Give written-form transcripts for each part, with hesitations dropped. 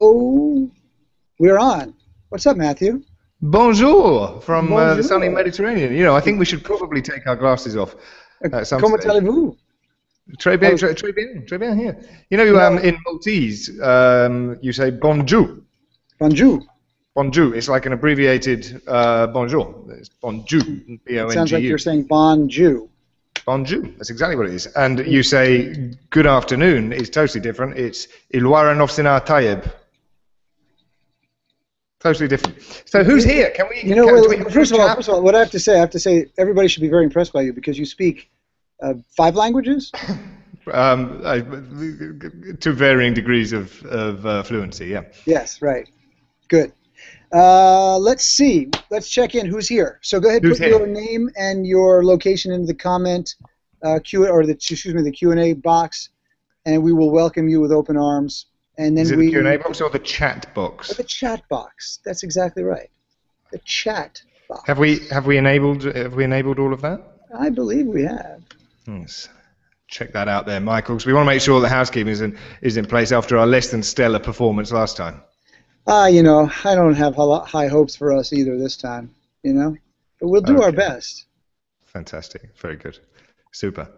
Oh, we're on. What's up, Matthew? Bonjour from the sunny Bonjour. Mediterranean. I think we should probably take our glasses off at some Comment stage. allez-vous? Très bien, Oh, très bien here. no, In Maltese, you say bonjour. bonjour. Bonjour. It's like an abbreviated bonjour. It's bonjour, It sounds like you're B-O-N-G-U. saying bonjour. Bonjour. That's exactly what it is. And you say good afternoon is totally different. It's Ilwara Nofsina Tayeb. Totally different. So who's here? Can we? You know, can well, we first of all, what I have to say everybody should be very impressed by you because you speak 5 languages. To varying degrees of fluency. Yeah. Yes, right. Good. Let's see. Let's check in. Who's here? So go ahead, Who's put here? your name and your location into the comment the Q&A box, and we will welcome you with open arms. And then Is it the Q&A box or the chat box? The chat box. That's exactly right. The chat box. Have we enabled all of that? I believe we have. Yes. Check that out there, Michael, because we want to make sure the housekeeping is in place after our less than stellar performance last time. You know, I don't have high hopes for us either this time, but we'll do our best. Fantastic. Very good. Super.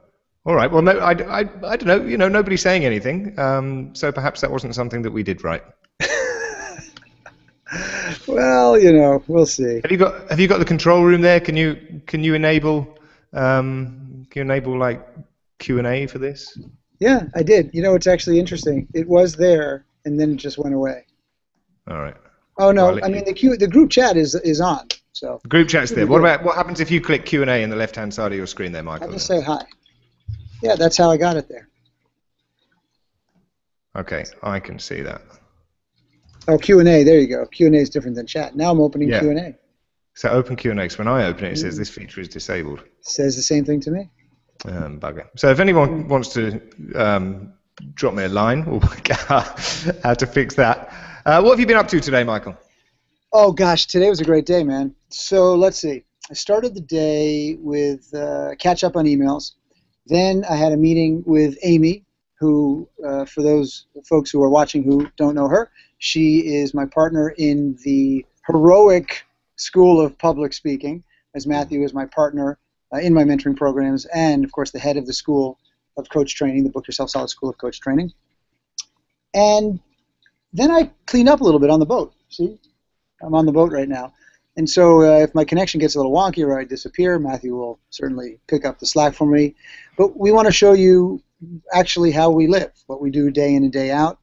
All right. Well, no, I don't know. Nobody's saying anything. So perhaps that wasn't something that we did right. Well, we'll see. Have you got the control room there? Can you enable like Q&A for this? Yeah, I did. It's actually interesting. It was there, and then it just went away. All right. Oh no, I mean the group chat is on. So the group chat's there. What happens if you click Q&A in the left-hand side of your screen there, Michael? I'll just say hi. Yeah, that's how I got it there. Okay, I can see that. Oh, Q&A. There you go. Q&A is different than chat. Now I'm opening Q&A. So open Q&A. Because when I open it, it says this feature is disabled. Says the same thing to me. Bugger. So if anyone wants to drop me a line, we'll work out how to fix that. What have you been up to today, Michael? Oh gosh, today was a great day, man. So let's see. I started the day with catch up on emails. Then I had a meeting with Amy, who, for those folks who are watching who don't know her, she is my partner in the heroic School of Public Speaking, as Matthew is my partner in my mentoring programs, and of course the head of the School of Coach Training, the Book Yourself Solid School of Coach Training. And then I cleaned up a little bit on the boat. See, I'm on the boat right now. And so if my connection gets a little wonky or I disappear, Matthew will certainly pick up the slack for me. But we want to show you actually how we live, what we do day in and day out.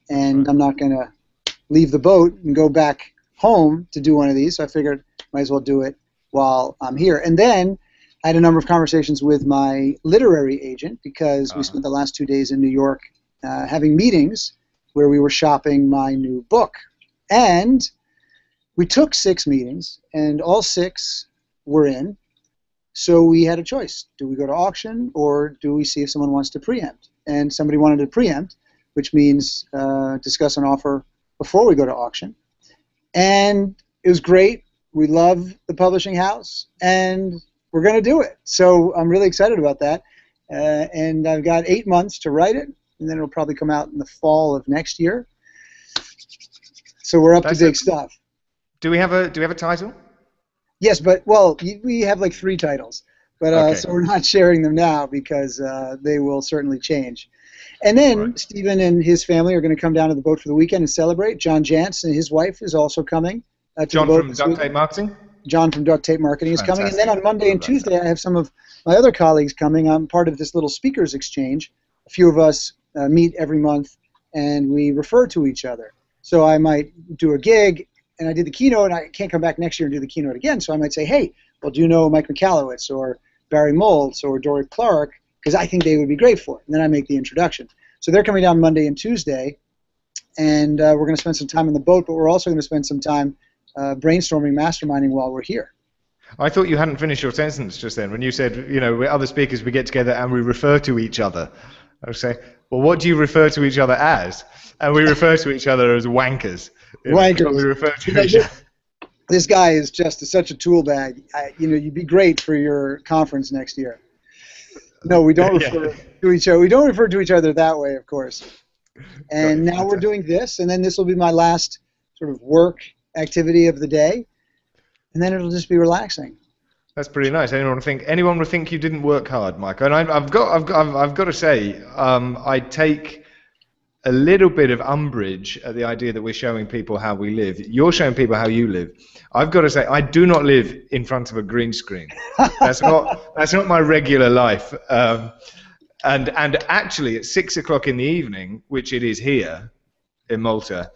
And I'm not going to leave the boat and go back home to do one of these, so I figured might as well do it while I'm here. And then I had a number of conversations with my literary agent because we spent the last 2 days in New York having meetings where we were shopping my new book. And we took 6 meetings, and all 6 were in. So we had a choice. Do we go to auction, or do we see if someone wants to preempt? And somebody wanted to preempt, which means discuss an offer before we go to auction. And it was great. We love the publishing house, and we're going to do it. So I'm really excited about that. And I've got 8 months to write it, and then it'll probably come out in the fall of next year. So we're up to big stuff. Do we have a title? Yes, but we have like 3 titles, but so we're not sharing them now because they will certainly change. And then Stephen and his family are going to come down to the boat for the weekend and celebrate. John Jantz and his wife is also coming to John the boat. From Duct Tape Marketing? John from Duct Tape Marketing is coming. And then on Monday and Tuesday, I have some of my other colleagues coming. I'm part of this little speakers exchange. A few of us meet every month, and we refer to each other. So I might do a gig, and I did the keynote, and I can't come back next year and do the keynote again. So I might say, hey, well, do you know Mike McAllowitz or Barry Moltz or Dory Clark? Because I think they would be great for it. And then I make the introduction. So they're coming down Monday and Tuesday, and we're going to spend some time on the boat, but we're also going to spend some time brainstorming, masterminding while we're here. I thought you hadn't finished your sentence just then when you said, with other speakers we get together and we refer to each other. I would say, well, what do you refer to each other as? And we refer to each other as wankers. Wankers. We refer to each other. This guy is just such a tool bag. You'd be great for your conference next year. No, we don't refer to each other. We don't refer to each other that way, of course. And now we're doing this, and then this will be my last sort of work activity of the day, and then it'll just be relaxing. That's pretty nice. Anyone would think you didn't work hard, Michael. And I've got to say, I take a little bit of umbrage at the idea that we're showing people how we live. You're showing people how you live. I've got to say, I do not live in front of a green screen. That's not my regular life. And actually, at 6 o'clock in the evening, which it is here in Malta,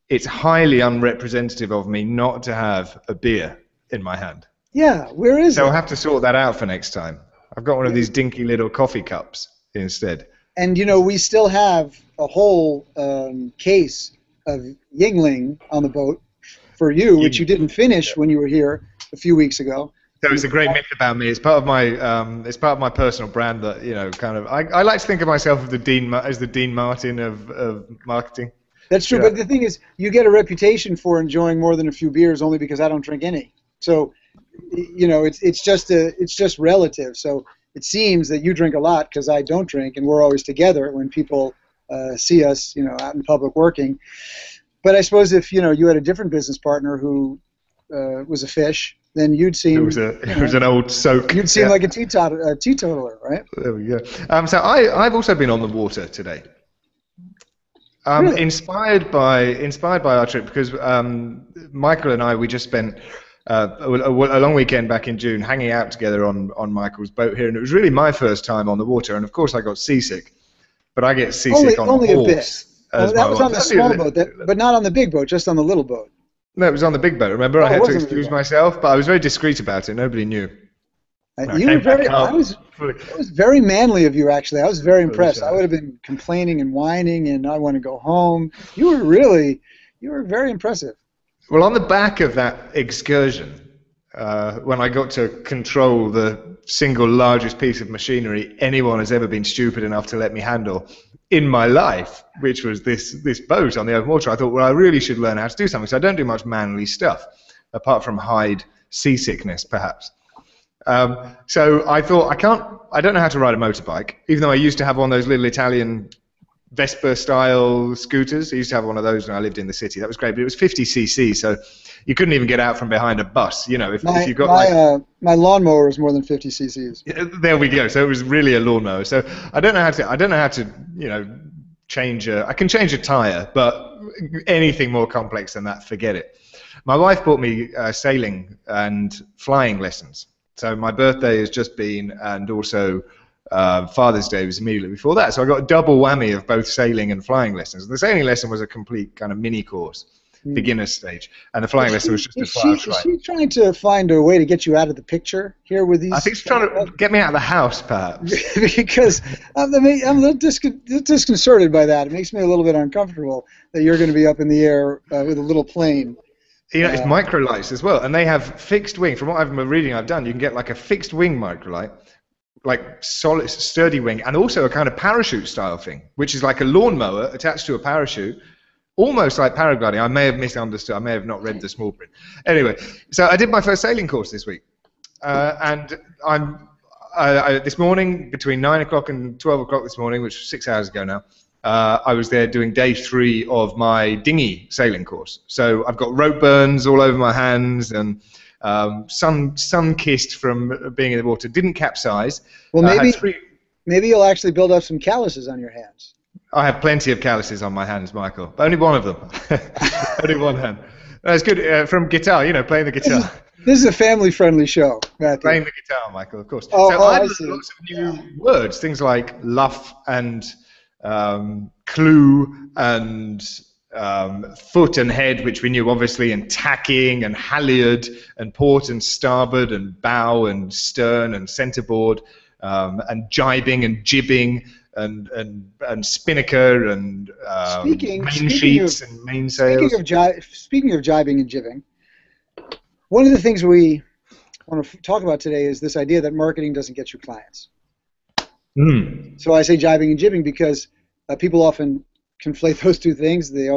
it's highly unrepresentative of me not to have a beer in my hand. Yeah, where is it? So I'll have to sort that out for next time. I've got one of these dinky little coffee cups instead. And, you know, we still have a whole case of Yingling on the boat for you, which you didn't finish when you were here a few weeks ago. So it's a great myth about me. It's part of my personal brand that, you know, kind of. I like to think of myself as the Dean Martin of marketing. That's true, but the thing is, you get a reputation for enjoying more than a few beers only because I don't drink any. So, you know, it's just relative. So it seems that you drink a lot because I don't drink, and we're always together when people see us, you know, out in public working. But I suppose if, you know, you had a different business partner who was a fish, then you'd seem. It was an old soak. You'd seem like a teetotaler, right? There we go. So I've also been on the water today. Really? Inspired by our trip, because Michael and I, we just spent a long weekend back in June hanging out together on Michael's boat here, and it was really my first time on the water, and of course I got seasick, but I get seasick only a horse. A bit. That was on the small boat, but not on the big boat, just on the little boat. No, it was on the big boat, remember? I had to excuse myself, but I was very discreet about it. Nobody knew. You were very. It was very manly of you, actually. I was very impressed. I would have been complaining and whining, and I want to go home. You were very impressive. Well, on the back of that excursion, when I got to control the single largest piece of machinery anyone has ever been stupid enough to let me handle in my life, which was this boat on the open water, I thought, well, I really should learn how to do something. So I don't do much manly stuff, apart from hide seasickness, perhaps. So I thought, I don't know how to ride a motorbike, even though I used to have one of those little Italian Vespa-style scooters. I used to have one of those when I lived in the city. That was great, but it was 50cc, so you couldn't even get out from behind a bus. You know, if you got my lawnmower was more than 50 cc's. There we go. So it was really a lawnmower. So I don't know how to you know, I can change a tire, but anything more complex than that, forget it. My wife bought me sailing and flying lessons. So my birthday has just been, and also Father's Day was immediately before that. So I got a double whammy of both sailing and flying lessons. The sailing lesson was a complete kind of mini course, beginner's stage, and the flying lesson was just a trial. Is she trying to find a way to get you out of the picture here with these? I think she's trying to get me out of the house, perhaps. Because I'm a little disconcerted by that. It makes me a little bit uncomfortable that you're going to be up in the air with a little plane. You know, it's microlights as well, and they have fixed wing. From what I've been reading, you can get like a fixed wing microlight, like solid, sturdy wing, and also a kind of parachute style thing, which is like a lawnmower attached to a parachute, almost like paragliding. I may have misunderstood. I may have not read the small print. Anyway, so I did my first sailing course this week, and this morning between 9 o'clock and 12 o'clock this morning, which was 6 hours ago now. I was there doing day 3 of my dinghy sailing course. So I've got rope burns all over my hands and sun-kissed from being in the water. Didn't capsize. Well, maybe you'll actually build up some calluses on your hands. I have plenty of calluses on my hands, Michael. But only one of them. Only one hand. That's good. From guitar, you know, playing the guitar. This is a family-friendly show, Matthew. Playing the guitar, Michael, of course. So I learned lots of new words, things like luff and clue and foot and head, which we knew obviously, and tacking and halyard and port and starboard and bow and stern and centerboard and jibing and jibbing and spinnaker and main sheets and mainsails. Speaking of jibing and jibbing, one of the things we want to talk about today is this idea that marketing doesn't get you clients. So I say jibing and jibbing because people often conflate those two things. They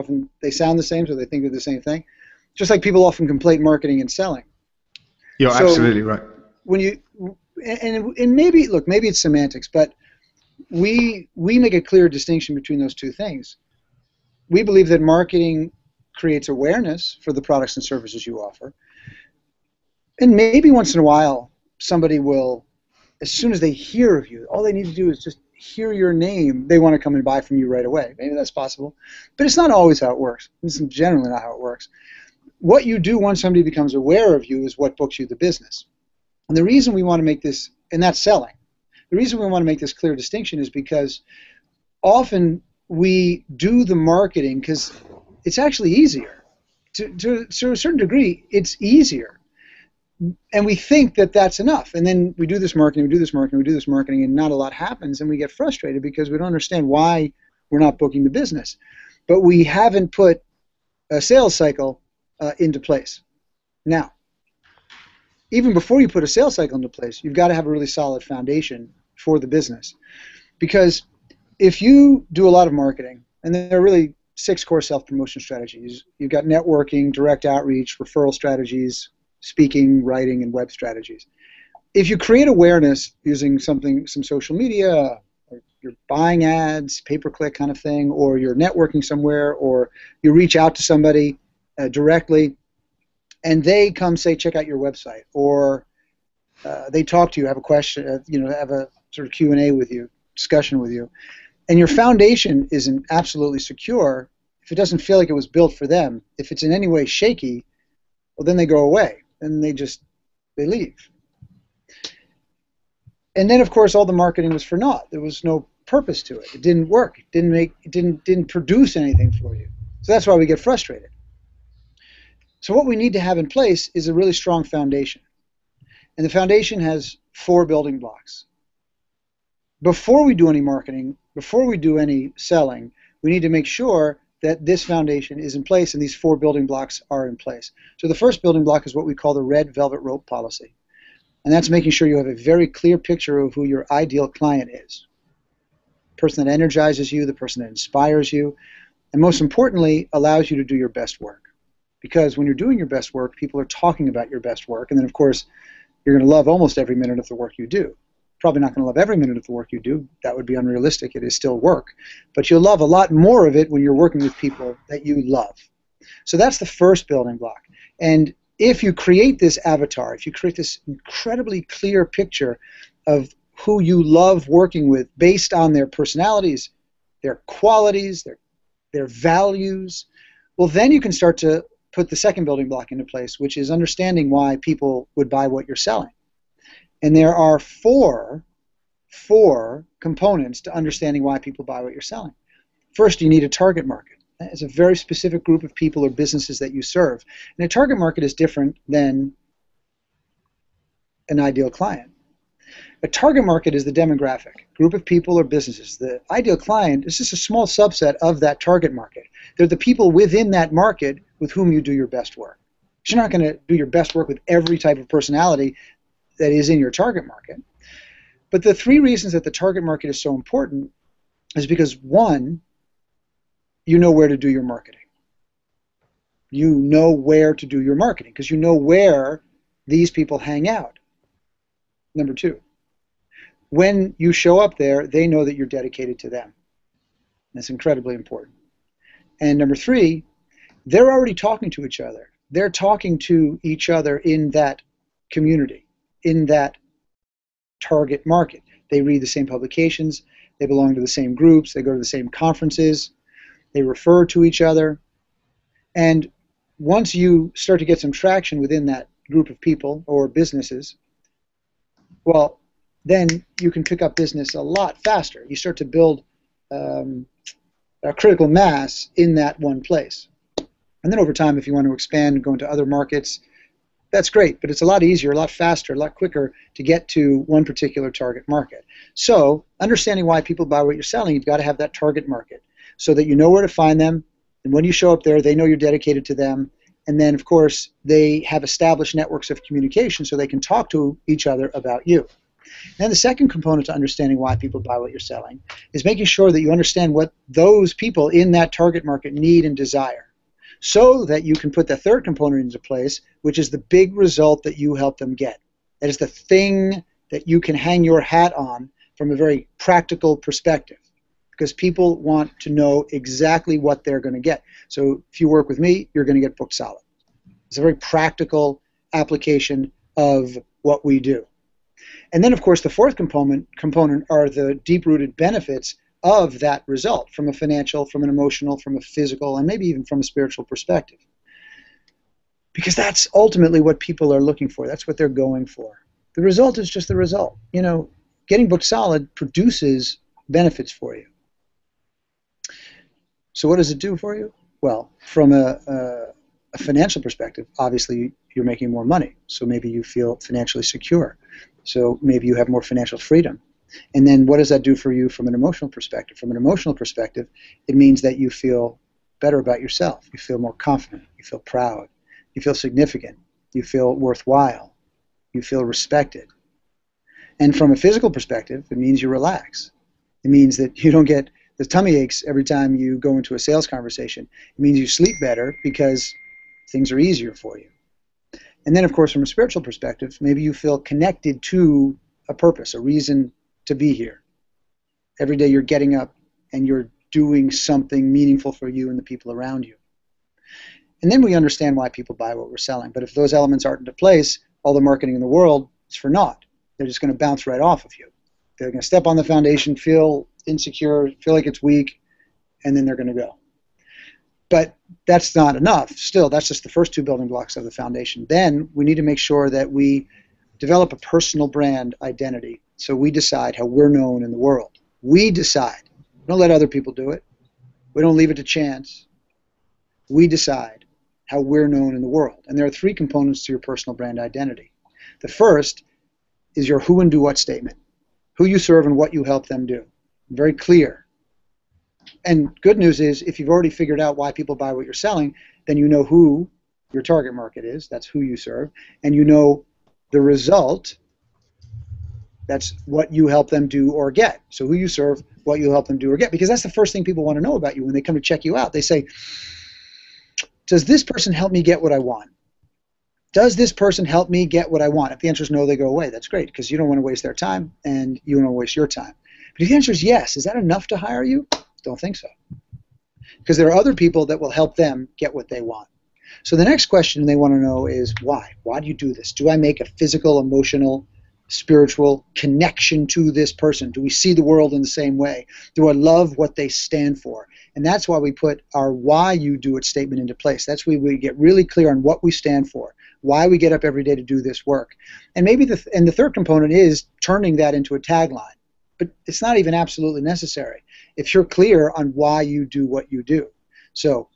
sound the same, so they think they're the same thing. Just like people often conflate marketing and selling. You're absolutely right. When you and maybe it's semantics, but we make a clear distinction between those two things. we believe that marketing creates awareness for the products and services you offer. And maybe once in a while, somebody will, as soon as they hear of you, all they need to do is just hear your name, they want to come and buy from you right away. Maybe that's possible. But it's not always how it works. It's generally not how it works. What you do once somebody becomes aware of you is what books you the business. And the reason we want to make this, and that's selling, the reason we want to make this clear distinction is because often we do the marketing because it's actually easier. To a certain degree, it's easier. And we think that that's enough. And then we do this marketing, we do this marketing, we do this marketing, and not a lot happens, and we get frustrated because we don't understand why we're not booking the business. But we haven't put a sales cycle into place. Now, even before you put a sales cycle into place, you've got to have a really solid foundation for the business. Because if you do a lot of marketing, and there are really 6 core self-promotion strategies. You've got networking, direct outreach, referral strategies, speaking, writing, and web strategies. If you create awareness using some social media, or you're buying ads, pay-per-click kind of thing, or you're networking somewhere, or you reach out to somebody directly, and they come say, check out your website, or they talk to you, have a question, have a sort of Q&A with you, discussion with you, and your foundation isn't absolutely secure, if it doesn't feel like it was built for them, if it's in any way shaky, well, then they go away, and they leave. And then, of course, all the marketing was for naught. There was no purpose to it. It didn't work. It didn't produce anything for you. So that's why we get frustrated. So what we need to have in place is a really strong foundation. And the foundation has 4 building blocks. Before we do any marketing, before we do any selling, we need to make sure that this foundation is in place and these 4 building blocks are in place. So the first building block is what we call the red velvet rope policy. And that's making sure you have a very clear picture of who your ideal client is. The person that energizes you, the person that inspires you, and most importantly, allows you to do your best work. Because when you're doing your best work, people are talking about your best work, and then of course, you're going to love almost every minute of the work you do. Probably not going to love every minute of the work you do. That would be unrealistic. It is still work. But you'll love a lot more of it when you're working with people that you love. So that's the first building block. And if you create this avatar, if you create this incredibly clear picture of who you love working with based on their personalities, their qualities, their values, well, then you can start to put the second building block into place, which is understanding why people would buy what you're selling. And there are four components to understanding why people buy what you're selling. First, you need a target market. It's a very specific group of people or businesses that you serve. And a target market is different than an ideal client. A target market is the demographic, group of people or businesses. The ideal client is just a small subset of that target market. They're the people within that market with whom you do your best work. You're not going to do your best work with every type of personality that is in your target market. But the 3 reasons that the target market is so important is because, 1, you know where to do your marketing. You know where to do your marketing because you know where these people hang out. Number 2, when you show up there, they know that you're dedicated to them. That's incredibly important. And number 3, they're already talking to each other. They're talking to each other in that community, in that target market. They read the same publications, they belong to the same groups, they go to the same conferences, they refer to each other. And once you start to get some traction within that group of people or businesses, well, then you can pick up business a lot faster. You start to build a critical mass in that one place. And then over time, if you want to expand and go into other markets, that's great, but it's a lot easier, a lot faster, a lot quicker to get to one particular target market. So understanding why people buy what you're selling, you've got to have that target market so that you know where to find them, and when you show up there, they know you're dedicated to them, and then, of course, they have established networks of communication so they can talk to each other about you. Then the second component to understanding why people buy what you're selling is making sure that you understand what those people in that target market need and desire, so that you can put the third component into place, which is the big result that you help them get. That is the thing that you can hang your hat on from a very practical perspective. because people want to know exactly what they're going to get. So if you work with me, you're going to get booked solid. It's a very practical application of what we do. And then, of course, the fourth component are the deep-rooted benefits of that result from a financial, from an emotional, from a physical, and maybe even from a spiritual perspective. Because that's ultimately what people are looking for. That's what they're going for. The result is just the result. You know, getting booked solid produces benefits for you. So what does it do for you? Well, from a financial perspective, obviously you're making more money. So maybe you feel financially secure. So maybe you have more financial freedom. And then what does that do for you from an emotional perspective? From an emotional perspective, it means that you feel better about yourself. You feel more confident. You feel proud. You feel significant. You feel worthwhile. You feel respected. And from a physical perspective, it means you relax. It means that you don't get the tummy aches every time you go into a sales conversation. It means you sleep better because things are easier for you. And then, of course, from a spiritual perspective, maybe you feel connected to a purpose, a reason to be here. Every day you're getting up and you're doing something meaningful for you and the people around you. And then we understand why people buy what we're selling. But if those elements aren't into place, all the marketing in the world is for naught. They're just going to bounce right off of you. They're going to step on the foundation, feel insecure, feel like it's weak, and then they're going to go. But that's not enough. Still, that's just the first two building blocks of the foundation. Then we need to make sure that we develop a personal brand identity. So we decide how we're known in the world. We decide. We don't let other people do it. We don't leave it to chance. We decide how we're known in the world. And there are three components to your personal brand identity. The first is your who and do what statement. Who you serve and what you help them do. Very clear. And good news is, if you've already figured out why people buy what you're selling, then you know who your target market is. That's who you serve. And you know the result. That's what you help them do or get. So who you serve, what you help them do or get. Because that's the first thing people want to know about you when they come to check you out. They say, does this person help me get what I want? Does this person help me get what I want? If the answer is no, they go away. That's great, because you don't want to waste their time and you don't want to waste your time. But if the answer is yes, is that enough to hire you? Don't think so. Because there are other people that will help them get what they want. So the next question they want to know is why? Why do you do this? Do I make a physical, emotional, spiritual connection to this person? Do we see the world in the same way? Do I love what they stand for? And that's why we put our why you do it statement into place. That's where we get really clear on what we stand for, why we get up every day to do this work. And maybe the third component is turning that into a tagline. But it's not even absolutely necessary if you're clear on why you do what you do. So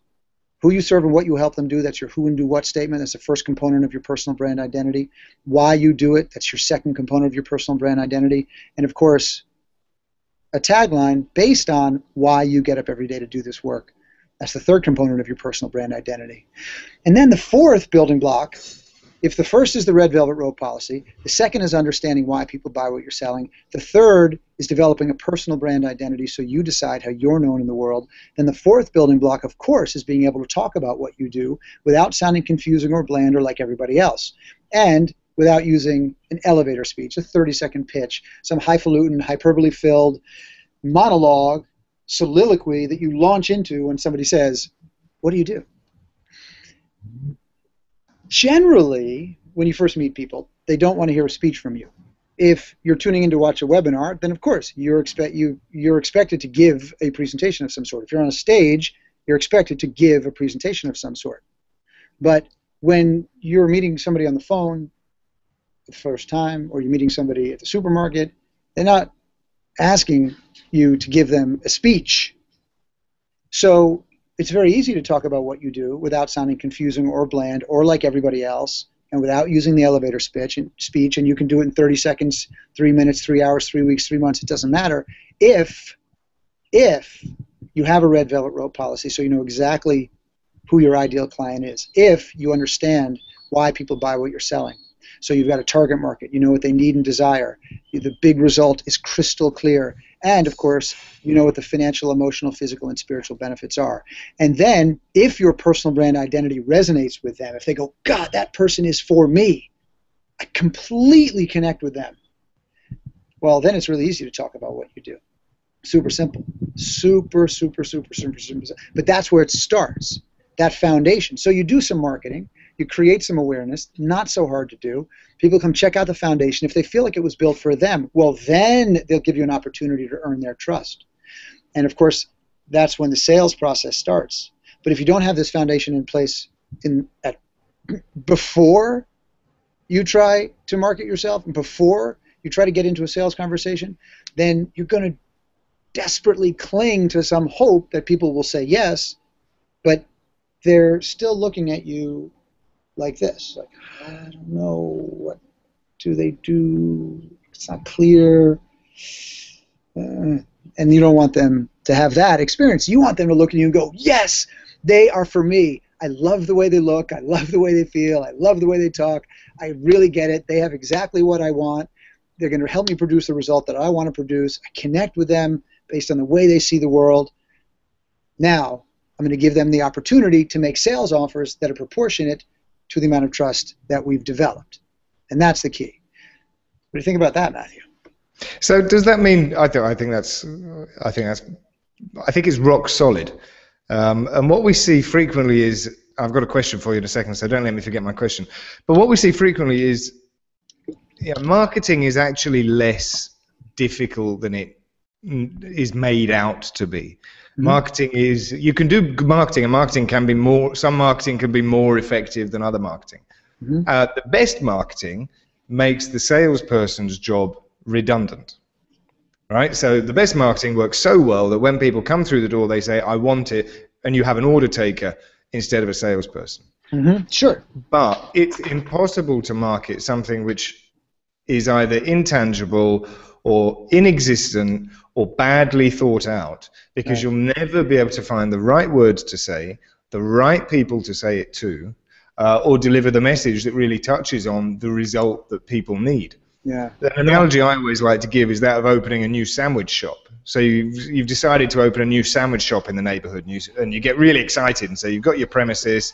who you serve and what you help them do, that's your who and do what statement. That's the first component of your personal brand identity. Why you do it, that's your second component of your personal brand identity. And of course, a tagline based on why you get up every day to do this work. That's the third component of your personal brand identity. And then the fourth building block, if the first is the red velvet rope policy, the second is understanding why people buy what you're selling, the third is developing a personal brand identity so you decide how you're known in the world, then the fourth building block, of course, is being able to talk about what you do without sounding confusing or bland or like everybody else, and without using an elevator speech, a 30-second pitch, some highfalutin, hyperbole-filled monologue, soliloquy that you launch into when somebody says, what do you do? Generally, when you first meet people, they don't want to hear a speech from you. If you're tuning in to watch a webinar, then of course you're expected to give a presentation of some sort. If you're on a stage, you're expected to give a presentation of some sort. But when you're meeting somebody on the phone the first time, or you're meeting somebody at the supermarket, they're not asking you to give them a speech. So it's very easy to talk about what you do without sounding confusing or bland or like everybody else, and without using the elevator speech, and you can do it in 30 seconds, 3 minutes, 3 hours, 3 weeks, 3 months, it doesn't matter, if you have a red velvet rope policy so you know exactly who your ideal client is, if you understand why people buy what you're selling. So you've got a target market, you know what they need and desire, the big result is crystal clear, and of course you know what the financial, emotional, physical, and spiritual benefits are. And then if your personal brand identity resonates with them, if they go, God, that person is for me, I completely connect with them, well, then it's really easy to talk about what you do. Super simple. Super, super, super, super, super. But that's where it starts, that foundation. So you do some marketing, you create some awareness, not so hard to do. People come check out the foundation. If they feel like it was built for them, well, then they'll give you an opportunity to earn their trust. And of course, that's when the sales process starts. But if you don't have this foundation in place before you try to market yourself, and before you try to get into a sales conversation, then you're going to desperately cling to some hope that people will say yes, but they're still looking at you like this. Like, I don't know, what do they do? It's not clear. And you don't want them to have that experience. You want them to look at you and go, yes, they are for me. I love the way they look. I love the way they feel. I love the way they talk. I really get it. They have exactly what I want. They're going to help me produce the result that I want to produce. I connect with them based on the way they see the world. Now, I'm going to give them the opportunity to make sales offers that are proportionate to the amount of trust that we've developed. And that's the key. What do you think about that, Matthew? So does that mean, I think it's rock solid. And what we see frequently is, I've got a question for you in a second, so don't let me forget my question. But what we see frequently is, marketing is actually less difficult than it is made out to be. Mm-hmm. Marketing is, you can do marketing, and marketing can be more, some marketing can be more effective than other marketing. Mm-hmm. The best marketing makes the salesperson's job redundant. Right? So the best marketing works so well that when people come through the door, they say, I want it, and you have an order taker instead of a salesperson. Mm-hmm. Sure. But it's impossible to market something which is either intangible or inexistent or badly thought out, because you'll never be able to find the right words to say, the right people to say it to, or deliver the message that really touches on the result that people need. Yeah. The analogy I always like to give is that of opening a new sandwich shop. So you've decided to open a new sandwich shop in the neighborhood, and you get really excited, and so you've got your premises,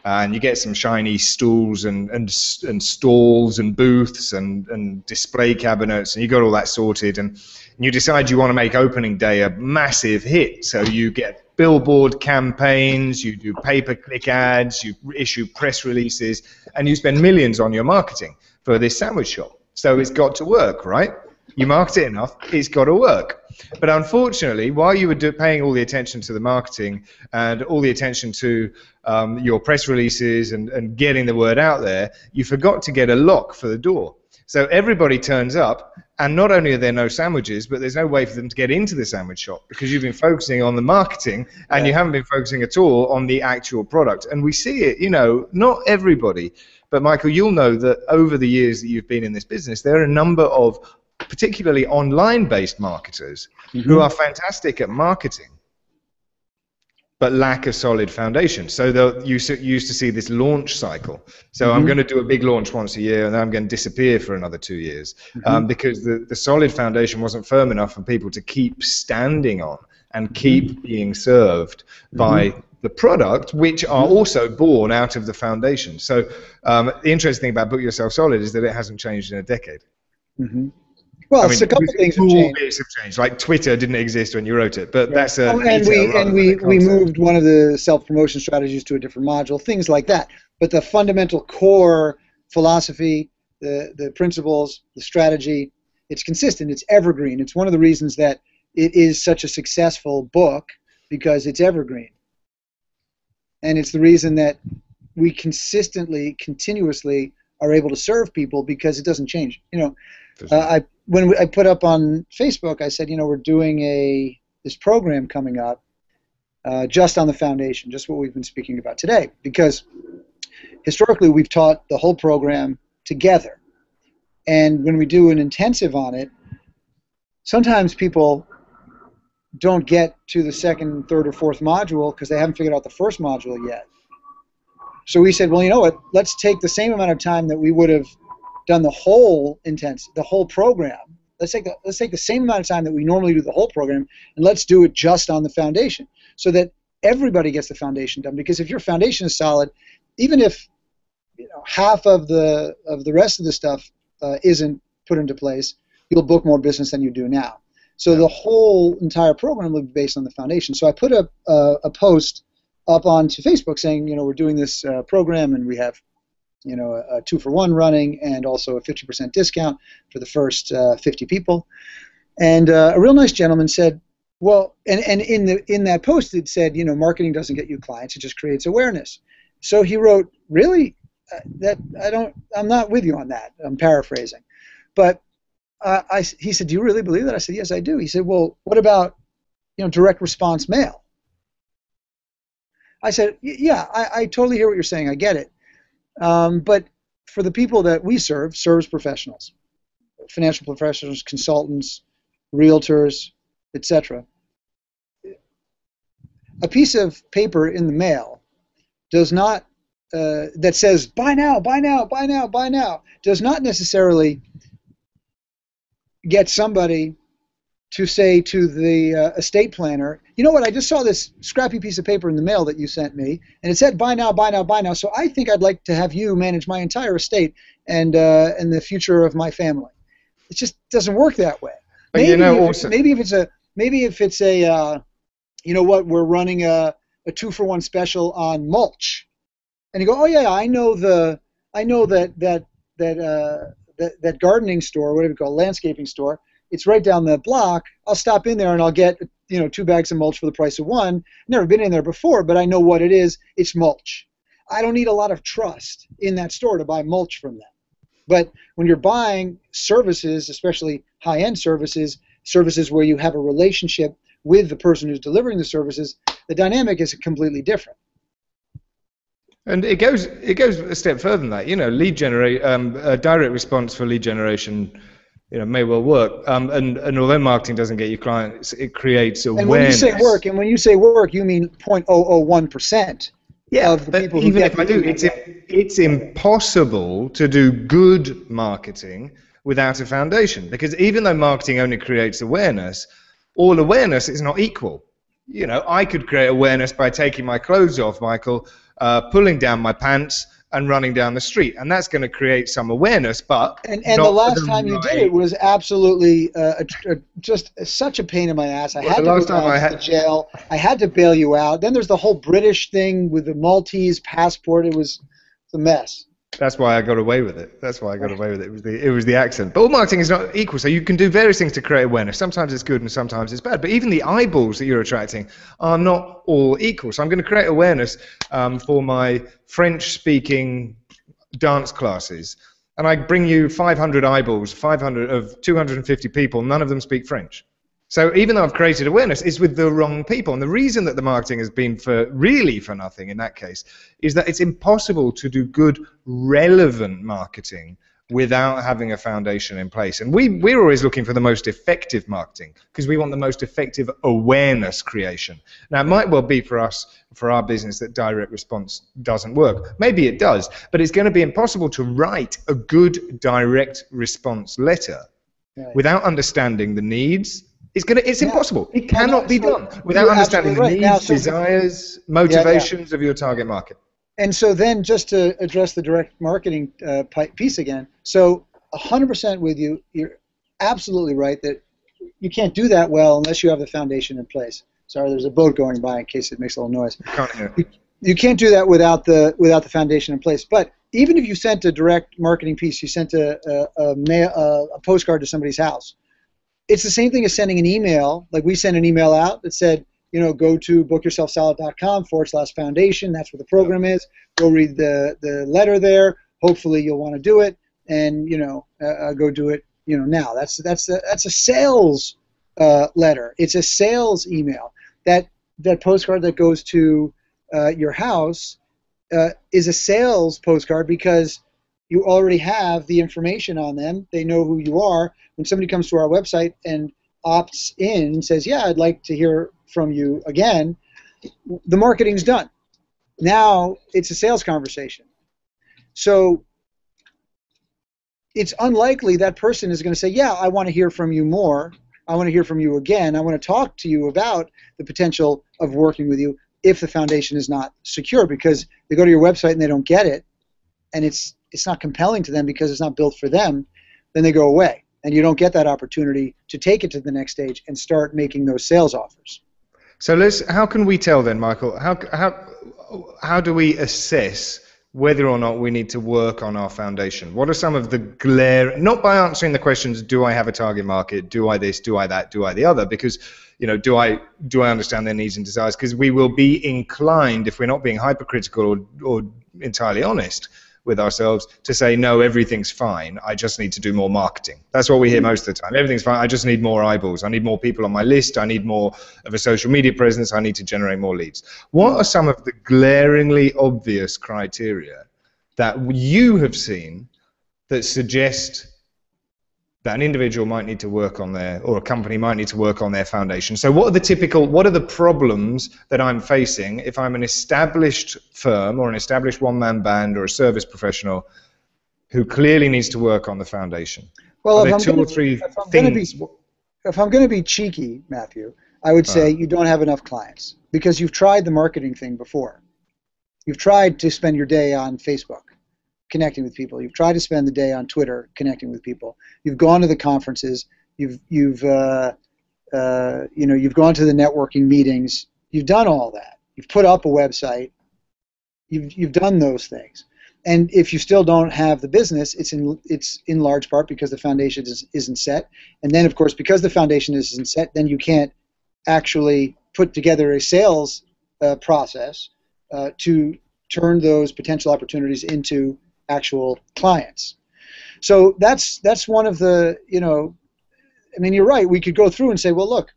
and you get some shiny stools and stalls and booths and display cabinets, and you got all that sorted, and you decide you want to make opening day a massive hit. So you get billboard campaigns, you do pay-per-click ads, you issue press releases, and you spend millions on your marketing for this sandwich shop. So it's got to work, right? You market it enough, it's got to work. But unfortunately, while you were paying all the attention to the marketing and all the attention to your press releases and getting the word out there, you forgot to get a lock for the door. So everybody turns up, and not only are there no sandwiches, but there's no way for them to get into the sandwich shop because you've been focusing on the marketing and you haven't been focusing at all on the actual product. And we see it, not everybody. But Michael, you'll know that over the years that you've been in this business, there are a number of particularly online-based marketers who are fantastic at marketing, but lack a solid foundation. So you used to see this launch cycle. So I'm going to do a big launch once a year, and then I'm going to disappear for another 2 years because the solid foundation wasn't firm enough for people to keep standing on and keep being served by the product, which are also born out of the foundation. So the interesting thing about Book Yourself Solid is that it hasn't changed in a decade. Well, it's a couple of things have changed. Like Twitter didn't exist when you wrote it, but that's a we moved one of the self-promotion strategies to a different module, things like that. But the fundamental core philosophy, the principles, the strategy, it's consistent, it's evergreen. It's one of the reasons that it is such a successful book, because it's evergreen. And it's the reason that we continuously are able to serve people, because it doesn't change. When I put up on Facebook, I said, we're doing this program coming up just on the foundation, just what we've been speaking about today. Because historically, we've taught the whole program together. And when we do an intensive on it, sometimes people don't get to the second, third, or fourth module because they haven't figured out the first module yet. So we said, well, you know what? Let's take the same amount of time that we would have done the whole program. Let's take the same amount of time that we normally do the whole program, and let's do it just on the foundation, so that everybody gets the foundation done. Because if your foundation is solid, even if half of the rest of the stuff isn't put into place, you'll book more business than you do now. So the whole entire program will be based on the foundation. So I put a post up onto Facebook saying, we're doing this program, and we have, a 2-for-1 running, and also a 50% discount for the first 50 people. And a real nice gentleman said, well, and in that post it said, marketing doesn't get you clients, it just creates awareness. So he wrote, really, I'm not with you on that. I'm paraphrasing, but he said, do you really believe that? I said, yes, I do. He said, well, what about direct response mail? I said, yeah, I totally hear what you're saying. I get it. But for the people that we serve, service professionals, financial professionals, consultants, realtors, etc., a piece of paper in the mail does not that says buy now, buy now, buy now, buy now, does not necessarily get somebody to say to the estate planner, you know what, I just saw this scrappy piece of paper in the mail that you sent me, and it said buy now, buy now, buy now, so I think I'd like to have you manage my entire estate and the future of my family. It just doesn't work that way. Maybe if it's a we're running a 2-for-1 special on mulch, and you go, oh yeah, I know that gardening store, whatever you call it, landscaping store. It's right down the block. I'll stop in there and I'll get 2 bags of mulch for the price of one. Never been in there before, but I know what it is. It's mulch. I don't need a lot of trust in that store to buy mulch from them. But when you're buying services, especially high-end services where you have a relationship with the person who's delivering the services, the dynamic is completely different. And it goes a step further than that. Lead direct response for lead generation, may well work. And although marketing doesn't get you clients, it creates awareness. And when you say work, you mean 0.001%. Yeah, of the but people who even get if I do, it's impossible to do good marketing without a foundation, because even though marketing only creates awareness, all awareness is not equal. I could create awareness by taking my clothes off, Michael, pulling down my pants and running down the street, and that's going to create some awareness. But and the last time you did it was absolutely just such a pain in my ass. I had to go to jail. I had to bail you out. Then there's the whole British thing with the Maltese passport. It was a mess. That's why I got away with it. It was the accent. But all marketing is not equal, so you can do various things to create awareness. Sometimes it's good and sometimes it's bad. But even the eyeballs that you're attracting are not all equal. So I'm going to create awareness for my French-speaking dance classes, and I bring you 500 eyeballs, 500 of 250 people. None of them speak French. So even though I've created awareness, it's with the wrong people. And the reason that the marketing has been for nothing in that case is that it's impossible to do good, relevant marketing without having a foundation in place. And we're always looking for the most effective marketing because we want the most effective awareness creation. Now, it might well be for us, for our business, that direct response doesn't work. Maybe it does, but it's going to be impossible to write a good direct response letter without understanding the needs. It's impossible. It cannot be done without understanding the needs, desires, motivations of your target market. And so then, just to address the direct marketing piece again, so 100% with you, you're absolutely right that you can't do that well unless you have the foundation in place. Sorry, there's a boat going by in case it makes a little noise. You can't do that without the foundation in place. But even if you sent a direct marketing piece, you sent a postcard to somebody's house, it's the same thing as sending an email. Like we sent an email out that said, go to bookyourselfsolid.com/foundation. That's what the program is. Go read the letter there. Hopefully you'll want to do it, and go do it. Now that's a sales letter. It's a sales email. That postcard that goes to your house is a sales postcard because you already have the information on them. They know who you are. When somebody comes to our website and opts in and says, yeah, I'd like to hear from you again, the marketing's done. Now it's a sales conversation. So it's unlikely that person is going to say, yeah, I want to hear from you more. I want to hear from you again. I want to talk to you about the potential of working with you if the foundation is not secure, because they go to your website and they don't get it, and it's not compelling to them because it's not built for them, then they go away. and you don't get that opportunity to take it to the next stage and start making those sales offers. So how can we tell then, Michael? How do we assess whether or not we need to work on our foundation? What are some of the not by answering the questions, do I have a target market? Do I this? Do I that? Do I the other? Because, do I understand their needs and desires? Because we will be inclined, if we're not being hypercritical or entirely honest with ourselves, to say, no, everything's fine. I just need to do more marketing. That's what we hear most of the time. Everything's fine. I just need more eyeballs. I need more people on my list. I need more of a social media presence. I need to generate more leads. What are some of the glaringly obvious criteria that you have seen that suggest that an individual might need to work on or a company might need to work on their foundation? So what are the problems that I'm facing if I'm an established firm or an established one-man band or a service professional who clearly needs to work on the foundation? Well, if I'm going to be cheeky, Matthew, I would say you don't have enough clients because you've tried the marketing thing before. You've tried to spend your day on Facebook connecting with people. You've tried to spend the day on Twitter connecting with people. You've gone to the conferences. You've gone to the networking meetings. You've done all that. You've put up a website. You've done those things. And if you still don't have the business, it's in large part because the foundation isn't set. And then, of course, because the foundation isn't set, then you can't actually put together a sales process to turn those potential opportunities into actual clients. So that's one of the, you're right. We could go through and say, well, look,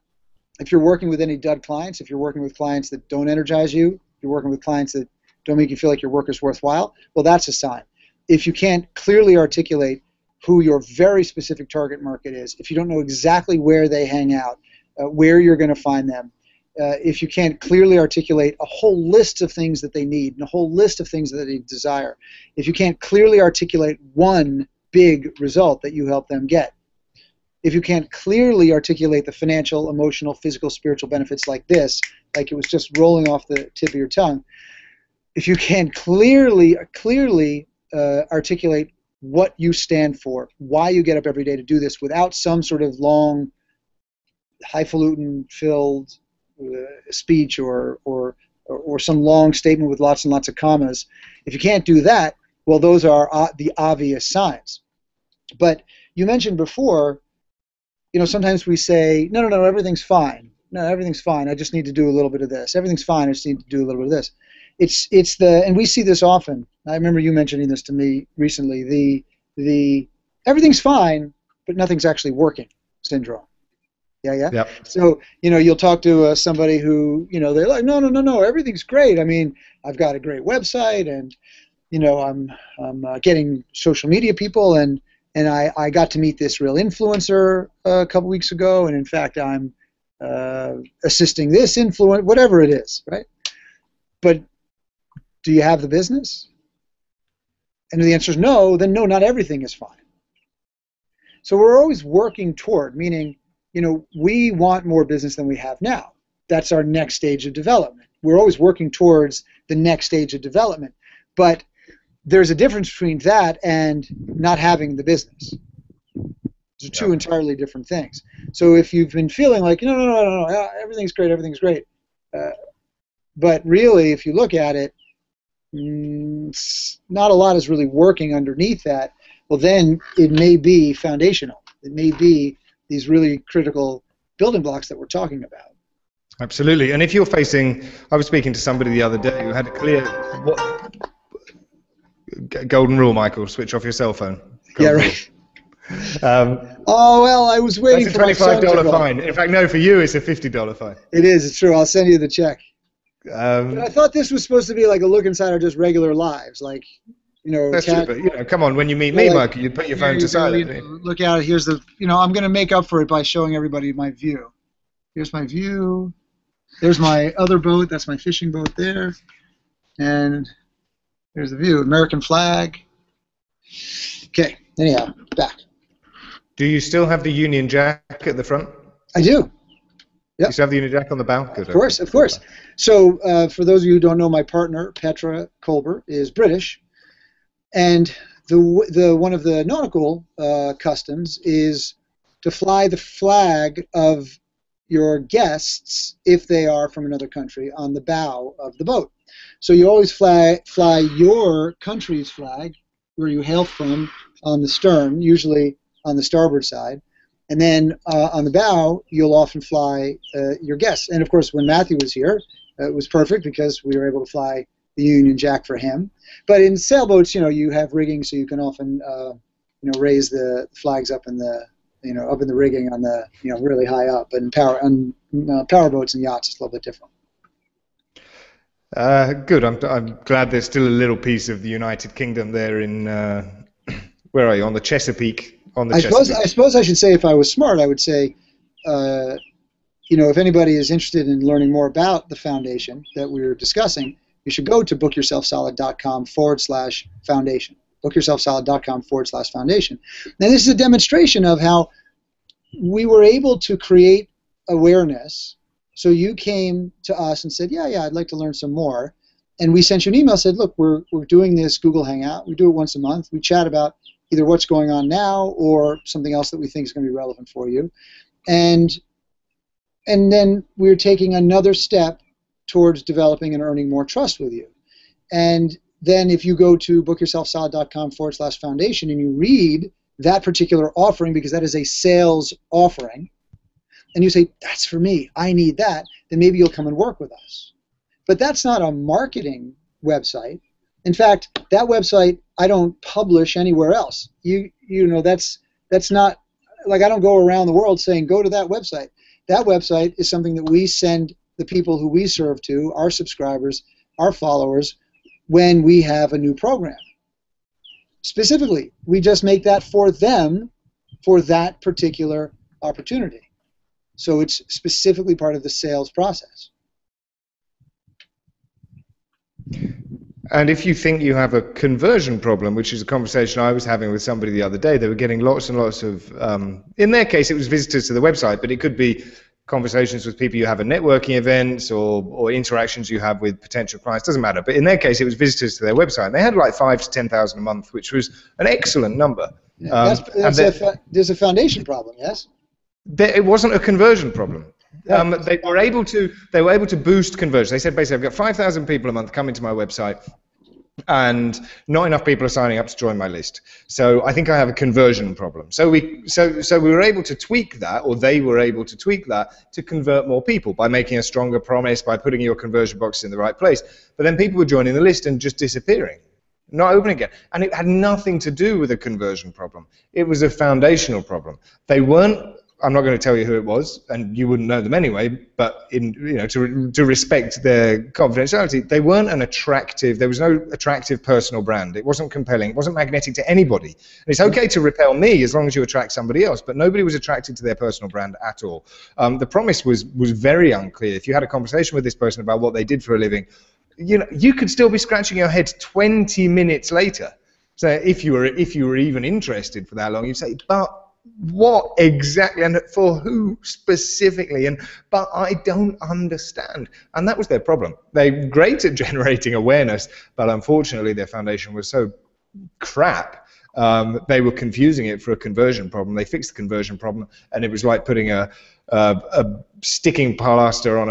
if you're working with any dud clients, if you're working with clients that don't energize you, if you're working with clients that don't make you feel like your work is worthwhile, well, that's a sign. If you can't clearly articulate who your very specific target market is, if you don't know exactly where they hang out, where you're going to find them, if you can't clearly articulate a whole list of things that they need and a whole list of things that they desire, if you can't clearly articulate one big result that you help them get, if you can't clearly articulate the financial, emotional, physical, spiritual benefits like this, like it was just rolling off the tip of your tongue, if you can't clearly articulate what you stand for, why you get up every day to do this without some sort of long, highfalutin filled speech or some long statement with lots and lots of commas, if you can't do that, well, those are the obvious signs. But you mentioned before, sometimes we say, no, everything's fine. No, everything's fine. I just need to do a little bit of this. Everything's fine. I just need to do a little bit of this. And we see this often. I remember you mentioning this to me recently. The everything's fine, but nothing's actually working syndrome. Yeah. Yep. So, you'll talk to somebody who, they're like, no, everything's great. I mean, I've got a great website, and, I'm getting social media people, and I got to meet this real influencer a couple weeks ago, and in fact, I'm assisting this influencer, whatever it is, right? But do you have the business? And the answer is no. Then no, not everything is fine. So we're always working toward, meaning, we want more business than we have now. That's our next stage of development. We're always working towards the next stage of development. But there's a difference between that and not having the business. Those are two entirely different things. So if you've been feeling like, no, everything's great, but really, if you look at it, not a lot is really working underneath that, well, then it may be foundational. It may be these really critical building blocks that we're talking about. Absolutely. And if you're I was speaking to somebody the other day who had a clear, golden rule, Michael, switch off your cell phone. Golden right. I was waiting for that's a $25 fine. In fact, no, for you, it's a $50 fine. It is. It's true. I'll send you the check. But I thought this was supposed to be like a look inside our just regular lives, like, That's true, but come on, when you meet me, Michael, you put your phone to silent. Look out, here's the, I'm going to make up for it by showing everybody my view. Here's my view. There's my other boat. That's my fishing boat there. And there's the view. American flag. Okay, anyhow, back. Do you still have the Union Jack at the front? I do. Yep. You still have the Union Jack on the bow? Good. Of course. So for those of you who don't know, my partner, Petra Colbert, is British. And the one of the nautical customs is to fly the flag of your guests, if they are from another country, on the bow of the boat. So you always fly your country's flag, where you hail from, on the stern, usually on the starboard side. And then on the bow, you'll often fly your guests. And of course, when Matthew was here, it was perfect because we were able to fly the Union Jack for him. But in sailboats, you have rigging, so you can often raise the flags up in the up in the rigging on the really high up. And power boats and yachts, it's a little bit different. Good. I'm glad there's still a little piece of the United Kingdom there in where are you, on the Chesapeake? I suppose I should say, if I was smart, I would say, if anybody is interested in learning more about the foundation that we were discussing, you should go to bookyourselfsolid.com/foundation. bookyourselfsolid.com/foundation. Now, this is a demonstration of how we were able to create awareness. So you came to us and said, yeah, I'd like to learn some more. And we sent you an email, said, look, we're doing this Google Hangout. We do it once a month. We chat about either what's going on now or something else that we think is going to be relevant for you. And then we're taking another step towards developing and earning more trust with you. And then if you go to bookyourselfsolid.com/foundation and you read that particular offering, because that is a sales offering, and you say, that's for me, I need that, then maybe you'll come and work with us. But that's not a marketing website. In fact, that website I don't publish anywhere else. That's not, like, I don't go around the world saying, go to that website. That website is something that we send the people who we serve to, our subscribers, our followers, when we have a new program. Specifically, we just make that for them for that particular opportunity. So it's specifically part of the sales process. And if you think you have a conversion problem, which is a conversation I was having with somebody the other day, they were getting lots and lots of, in their case, it was visitors to the website, but it could be conversations with people you have at networking events or interactions you have with potential clients, doesn't matter. But in their case, it was visitors to their website. And they had like 5,000 to 10,000 a month, which was an excellent number. Yeah, there's a foundation problem, yes? It wasn't a conversion problem. They were able to boost conversion. They said, basically, I've got 5,000 people a month coming to my website, and not enough people are signing up to join my list. So I think I have a conversion problem. So we were able to tweak that, or they were able to tweak that, to convert more people by making a stronger promise, by putting your conversion box in the right place. But then people were joining the list and just disappearing, not opening again. And it had nothing to do with a conversion problem. It was a foundational problem. They weren't, I'm not going to tell you who it was, and you wouldn't know them anyway, but to respect their confidentiality, they weren't there was no attractive personal brand. It wasn't compelling. It wasn't magnetic to anybody. And it's okay to repel me as long as you attract somebody else, but nobody was attracted to their personal brand at all. The promise was very unclear. If you had a conversation with this person about what they did for a living, you could still be scratching your head 20 minutes later. So if you were even interested for that long, you'd say, but what exactly, and for who specifically, but I don't understand. And that was their problem. They're great at generating awareness, but unfortunately their foundation was so crap, they were confusing it for a conversion problem. They fixed the conversion problem, and it was like putting a sticking plaster on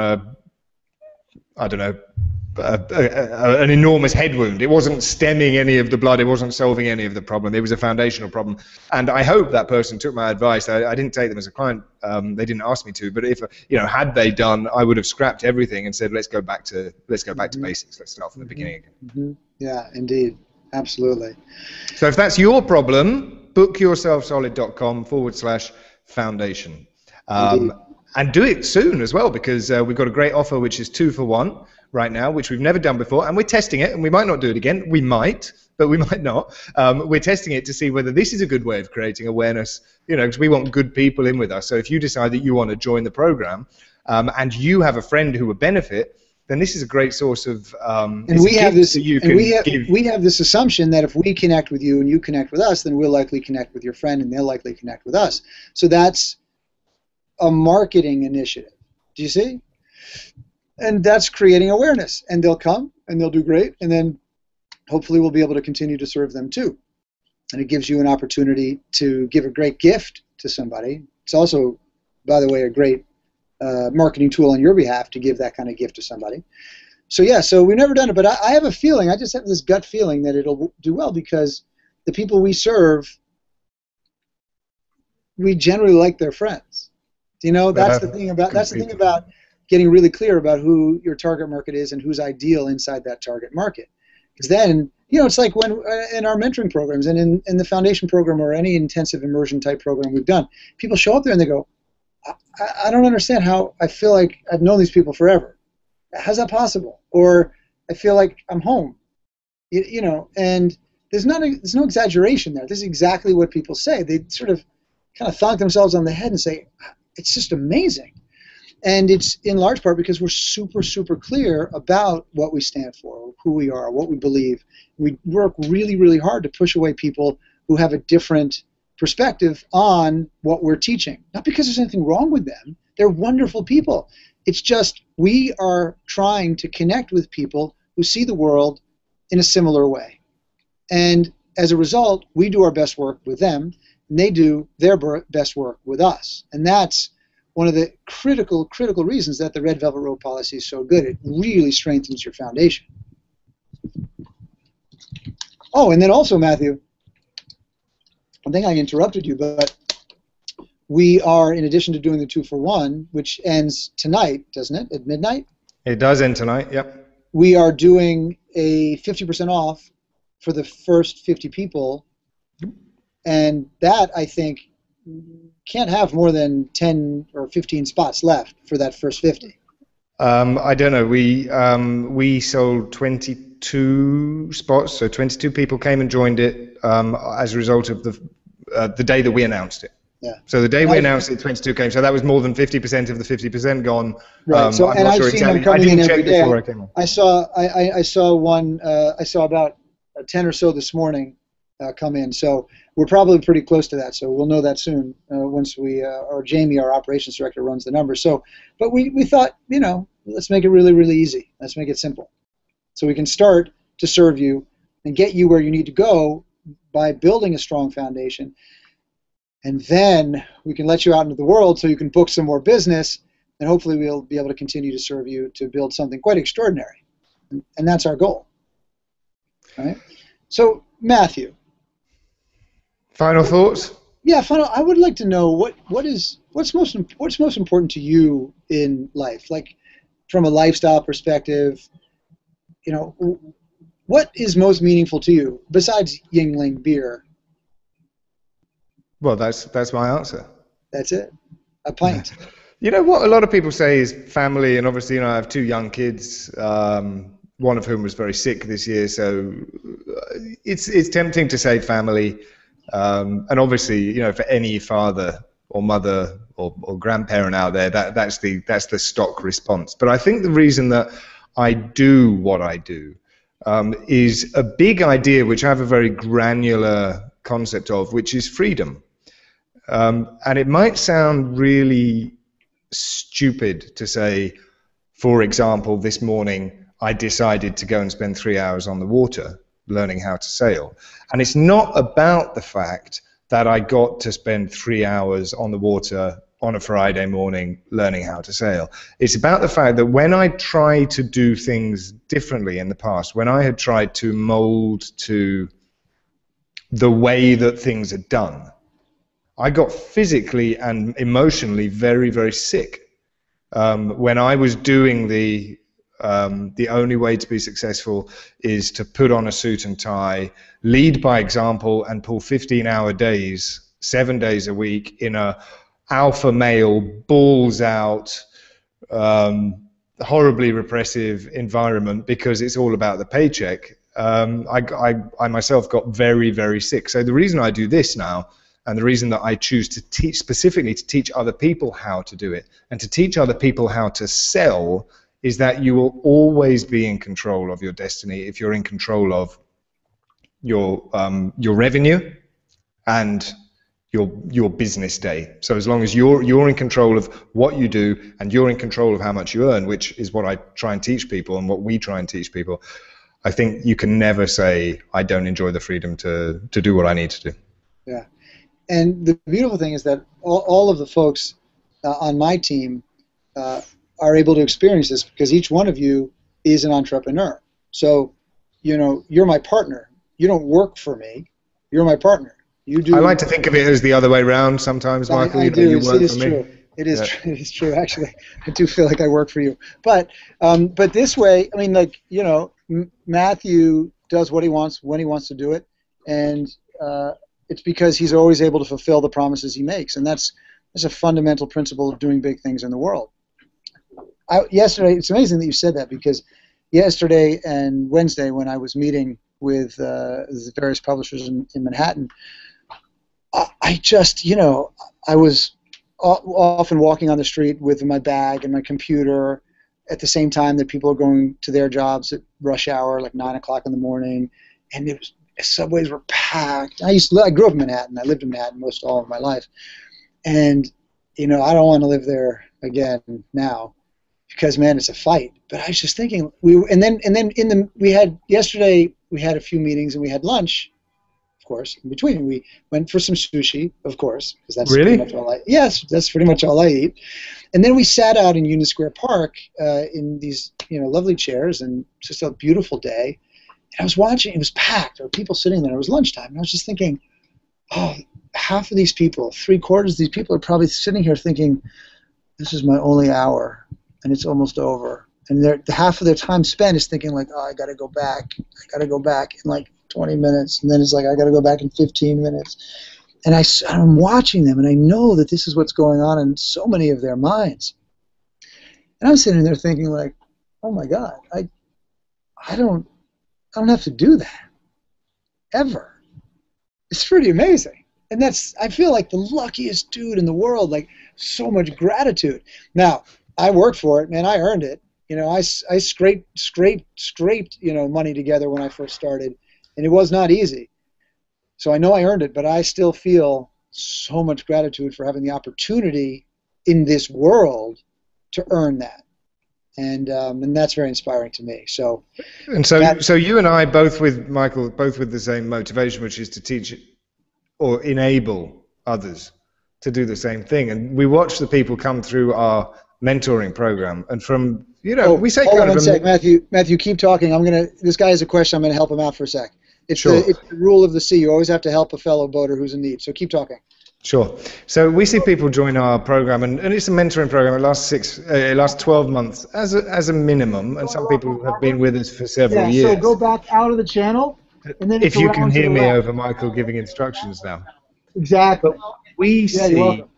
an enormous head wound. It wasn't stemming any of the blood. It wasn't solving any of the problem. It was a foundational problem. And I hope that person took my advice. I didn't take them as a client. They didn't ask me to. But if had they done, I would have scrapped everything and said, let's go back to basics. Let's start from the beginning again. Mm-hmm. Yeah, indeed, absolutely. So if that's your problem, bookyourselfsolid.com/foundation. And do it soon as well, because we've got a great offer which is 2 for 1 right now, which we've never done before, and we're testing it, and we might not do it again. We might, but we might not. We're testing it to see whether this is a good way of creating awareness, because we want good people in with us. So if you decide that you want to join the program, and you have a friend who would benefit, then this is a great source of and we have this assumption that if we connect with you and you connect with us, then we'll likely connect with your friend and they'll likely connect with us. So that's a marketing initiative. Do you see? And that's creating awareness. And they'll come and they'll do great, and then hopefully we'll be able to continue to serve them too. And it gives you an opportunity to give a great gift to somebody, It's also, by the way, a great marketing tool on your behalf to give that kind of gift to somebody. So yeah, so we've never done it, but I have a feeling, I just have this gut feeling that it'll do well because the people we serve, we generally like their friends. You know, that's the thing about getting really clear about who your target market is and who's ideal inside that target market. Because then, you know, it's like when in our mentoring programs and in the foundation program or any intensive immersion type program we've done, people show up there and they go, I don't understand how I feel like I've known these people forever. How's that possible? Or I feel like I'm home. You know, and there's no exaggeration there. This is exactly what people say. They sort of kind of thunk themselves on the head and say, it's just amazing. And it's in large part because we're super, super clear about what we stand for, who we are, what we believe. We work really, really hard to push away people who have a different perspective on what we're teaching. Not because there's anything wrong with them. They're wonderful people. It's just we are trying to connect with people who see the world in a similar way. And as a result, we do our best work with them, and they do their best work with us. And that's one of the critical reasons that the Red Velvet Road policy is so good. It really strengthens your foundation. Oh, and then also, Matthew, I think I interrupted you, but we are, in addition to doing the 2-for-1, which ends tonight, doesn't it, at midnight? It does end tonight, yep. We are doing a 50% off for the first 50 people, and that, I think, can't have more than 10 or 15 spots left for that first 50. I don't know. We sold 22 spots, so 22 people came and joined it as a result of the day that we announced it. Yeah. So the day we announced it, 22 came. So that was more than 50% of the 50% gone. Right. So I'm and not I've sure seen exactly. them coming in every day. I came on. I saw one. I saw about 10 or so this morning come in. So we're probably pretty close to that. So we'll know that soon once we or Jamie, our operations director, runs the numbers. So, but we thought, you know, let's make it really, really easy. Let's make it simple, so we can start to serve you and get you where you need to go by building a strong foundation. And then we can let you out into the world so you can book some more business, and hopefully we'll be able to continue to serve you to build something quite extraordinary. And that's our goal. All right? So, Matthew. Final thoughts? Yeah, I would like to know what's most important to you in life, like from a lifestyle perspective. You know, what is most meaningful to you besides Yingling beer? Well, that's my answer. That's it. A pint. You know what a lot of people say is family, and obviously, you know, I have 2 young kids, one of whom was very sick this year, so it's tempting to say family, and obviously, you know, for any father or mother or grandparent out there, that's the stock response. But I think the reason that I do what I do is a big idea, which I have a very granular concept of, which is freedom. And it might sound really stupid to say, for example, this morning I decided to go and spend 3 hours on the water learning how to sail. And it's not about the fact that I got to spend 3 hours on the water on a Friday morning learning how to sail. It's about the fact that when I tried to do things differently in the past, when I had tried to mold to the way that things are done, I got physically and emotionally very, very sick. When I was doing the only way to be successful is to put on a suit and tie, lead by example, and pull 15-hour days, 7 days a week in a alpha male, balls out, horribly repressive environment because it's all about the paycheck. I myself got very, very sick. So the reason I do this now, and the reason that I choose to teach, specifically to teach other people how to do it, and to teach other people how to sell, is that you will always be in control of your destiny if you're in control of your revenue and your business day. So as long as you're in control of what you do and you're in control of how much you earn, which is what I try and teach people and what we try and teach people, I think you can never say I don't enjoy the freedom to do what I need to do. Yeah. And the beautiful thing is that all of the folks on my team are able to experience this because each one of you is an entrepreneur. So, you're my partner. You don't work for me. You're my partner. You I do. like to think of it as the other way around sometimes, Michael. I do. You It work for is me. true. It is Yeah. true. It is true. Actually, I do feel like I work for you. But this way, I mean, like, Matthew does what he wants when he wants to do it, and it's because he's always able to fulfill the promises he makes, and that's a fundamental principle of doing big things in the world. Yesterday, it's amazing that you said that because yesterday and Wednesday, when I was meeting with the various publishers in Manhattan, I just, I was often walking on the street with my bag and my computer at the same time that people are going to their jobs at rush hour, like 9 o'clock in the morning, and subways were packed. I grew up in Manhattan. I lived in Manhattan most all of my life, and I don't want to live there again now because, man, it's a fight. But I was just thinking, yesterday we had a few meetings and we had lunch. Of course, in between we went for some sushi, of course, because that's pretty much Really? all that's pretty much all I eat. And then we sat out in Union Square Park in these lovely chairs, and just a beautiful day. And I was watching; it was packed. There were people sitting there. It was lunchtime, and I was just thinking, oh, half of these people, 3/4 of these people, are probably sitting here thinking, this is my only hour, and it's almost over. And half of their time spent is thinking like, oh, I got to go back. I got to go back in like 20 minutes. And then it's like, I got to go back in 15 minutes. And I'm watching them, and I know that this is what's going on in so many of their minds. And I'm sitting there thinking like, oh my God, I don't have to do that ever. It's pretty amazing. And I feel like the luckiest dude in the world, like so much gratitude. Now, I worked for it, man. I earned it. I scraped, money together when I first started, and it was not easy. So I know I earned it, but I still feel so much gratitude for having the opportunity in this world to earn that. And that's very inspiring to me. So you and I both with Michael, both with the same motivation, which is to teach or enable others to do the same thing. And we watch the people come through our mentoring program, and from we say hold kind on of one sec, Matthew, keep talking. This guy has a question. I'm gonna help him out for a sec. It's the rule of the sea. You always have to help a fellow boater who's in need. So keep talking. Sure. So we see people join our program, and it's a mentoring program. It lasts 12 months as a minimum, and some people have been with us for several years. So go back out of the channel, and then if you can hear me over Michael giving instructions now. Exactly. But we see. You're welcome.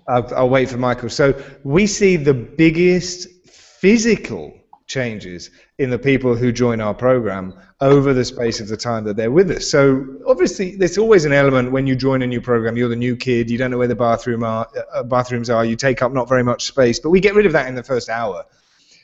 I'll wait for Michael. So we see the biggest physical changes in the people who join our program over the space of the time that they're with us. So obviously there's always an element when you join a new program, you're the new kid, you don't know where the bathrooms are, you take up not very much space, but we get rid of that in the first hour.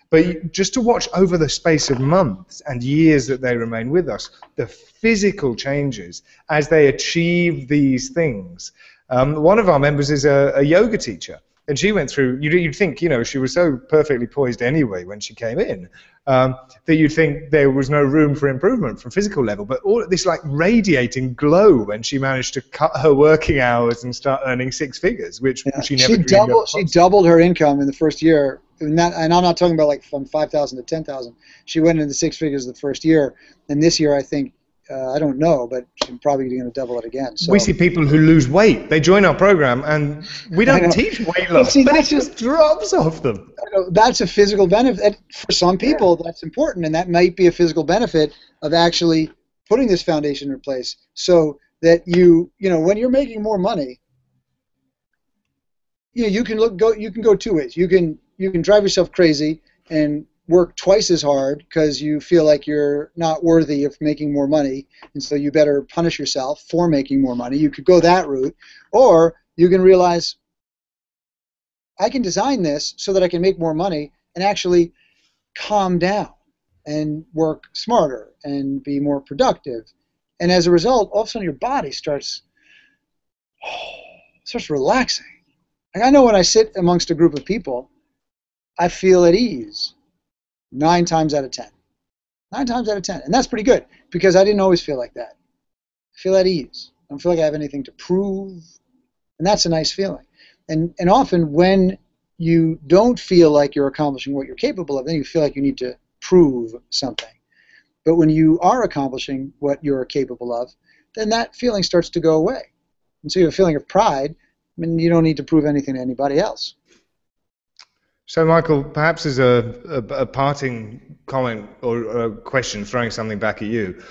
But just to watch over the space of months and years that they remain with us, the physical changes as they achieve these things. One of our members is a yoga teacher, and she went through, you'd think, she was so perfectly poised anyway when she came in, that you'd think there was no room for improvement from physical level, but all this like radiating glow when she managed to cut her working hours and start earning 6 figures, which she never dreamed of. She doubled her income in the first year, and I'm not talking about like from 5,000 to 10,000. She went into 6 figures the first year, and this year I think, I don't know, but she's probably going to double it again. So we see people who lose weight. They join our program, and we don't teach weight loss. But it just drops off them. That's a physical benefit. For some people, that's important, and that might be a physical benefit of actually putting this foundation in place so that when you're making more money, you can go 2 ways. You can drive yourself crazy and work twice as hard because you feel like you're not worthy of making more money, and so you better punish yourself for making more money. You could go that route, or you can realize, I can design this so that I can make more money and actually calm down and work smarter and be more productive. And as a result, all of a sudden your body starts relaxing. Like I know when I sit amongst a group of people, I feel at ease 9 times out of 10. 9 times out of 10. And that's pretty good because I didn't always feel like that. I feel at ease. don't feel like I have anything to prove. And that's a nice feeling. And often when you don't feel like you're accomplishing what you're capable of, then you feel like you need to prove something. But when you are accomplishing what you're capable of, then that feeling starts to go away. And so you have a feeling of pride, and you don't need to prove anything to anybody else. So, Michael, perhaps as a parting comment or a question, throwing something back at you,